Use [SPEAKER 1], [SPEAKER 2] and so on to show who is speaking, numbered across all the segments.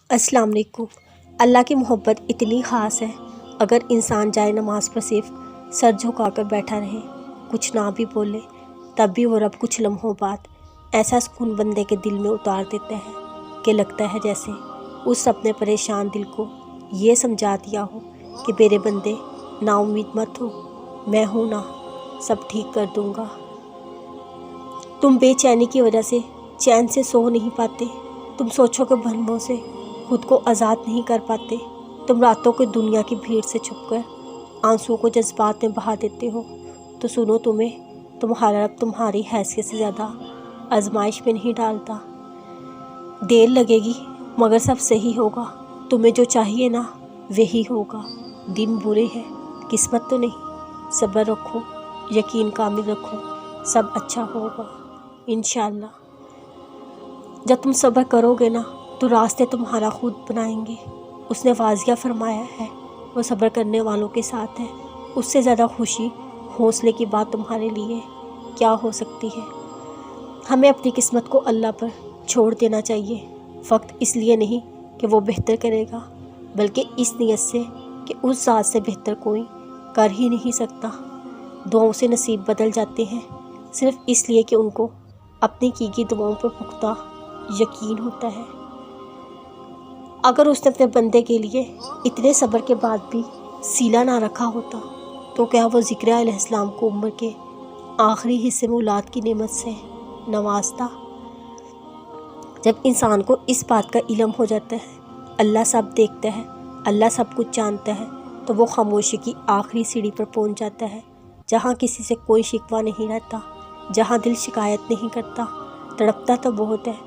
[SPEAKER 1] अस्सलाम वालेकुम। अल्लाह की मोहब्बत इतनी ख़ास है, अगर इंसान जाए नमाज पर सिर्फ सर झुकाकर बैठा रहे, कुछ ना भी बोले, तब भी वो रब कुछ लम्हों बाद ऐसा सुकून बंदे के दिल में उतार देता है कि लगता है जैसे उस अपने परेशान दिल को ये समझा दिया हो कि मेरे बंदे नाउम्मीद मत हो, मैं हूँ ना, सब ठीक कर दूँगा। तुम बेचैनी की वजह से चैन से सो नहीं पाते, तुम सोचो के भरमों से खुद को आज़ाद नहीं कर पाते, तुम रातों को दुनिया की भीड़ से छुपकर आंसुओं को जज्बात में बहा देते हो। तो सुनो, तुम्हारा रब तुम्हारी हैसियत से ज़्यादा आजमाइश में नहीं डालता। देर लगेगी मगर सब सही होगा, तुम्हें जो चाहिए ना वही होगा। दिन बुरे हैं, किस्मत तो नहीं, सब्र रखो, यकीन कामिल रखो, सब अच्छा होगा इंशाअल्लाह। जब तुम सब्र करोगे ना तो रास्ते तुम्हारा खुद बनाएंगे। उसने वाज़िया फरमाया है, वो सब्र करने वालों के साथ है। उससे ज़्यादा खुशी हौसले की बात तुम्हारे लिए क्या हो सकती है। हमें अपनी किस्मत को अल्लाह पर छोड़ देना चाहिए, फ़क्त इसलिए नहीं कि वो बेहतर करेगा, बल्कि इस नीयत से कि उस ज़ात से बेहतर कोई कर ही नहीं सकता। दुआओं से नसीब बदल जाते हैं सिर्फ़ इसलिए कि उनको अपनी की गई दुआओं पर पुख्ता यकीन होता है। अगर उसने अपने बंदे के लिए इतने सब्र के बाद भी सीला ना रखा होता तो क्या वो ज़िक्र अलैहिस्सलाम को उम्र के आखिरी हिस्से में औलाद की नेमत से नवाजता। जब इंसान को इस बात का इल्म हो जाता है अल्लाह सब देखता है, अल्लाह सब कुछ जानता है, तो वो खामोशी की आखिरी सीढ़ी पर पहुंच जाता है, जहाँ किसी से कोई शिकवा नहीं रहता, जहाँ दिल शिकायत नहीं करता। तड़पता तो बहुत है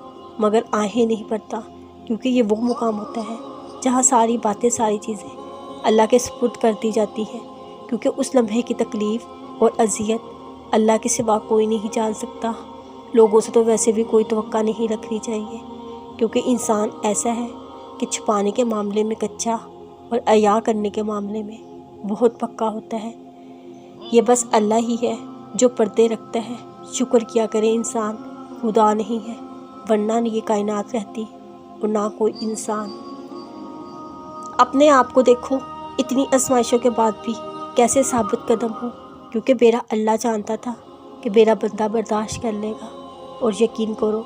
[SPEAKER 1] मगर आहें नहीं भरता, क्योंकि ये वो मुकाम होता है जहाँ सारी बातें, सारी चीज़ें अल्लाह के सुपुर्द कर दी जाती है, क्योंकि उस लम्हे की तकलीफ़ और अज़ियत अल्लाह के सिवा कोई नहीं जान सकता। लोगों से तो वैसे भी कोई तवक्का नहीं रखनी चाहिए, क्योंकि इंसान ऐसा है कि छुपाने के मामले में कच्चा और अया करने के मामले में बहुत पक्का होता है। ये बस अल्लाह ही है जो पर्दे रखता है। शुक्र किया करे इंसान खुदा नहीं है, वरना ये कायनात रहती और ना कोई इंसान। अपने आप को देखो, इतनी आजमाइशों के बाद भी कैसे साबित कदम हो, क्योंकि मेरा अल्लाह जानता था कि मेरा बंदा बर्दाश्त कर लेगा। और यकीन करो,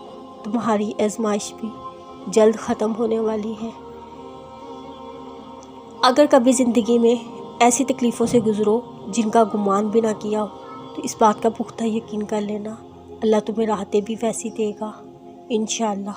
[SPEAKER 1] तुम्हारी आजमाइश भी जल्द ख़त्म होने वाली है। अगर कभी ज़िंदगी में ऐसी तकलीफ़ों से गुज़रो जिनका गुमान भी ना किया हो, तो इस बात का पुख्ता यकीन कर लेना, अल्लाह तुम्हें राहतें भी वैसी देगा इंशाअल्लाह।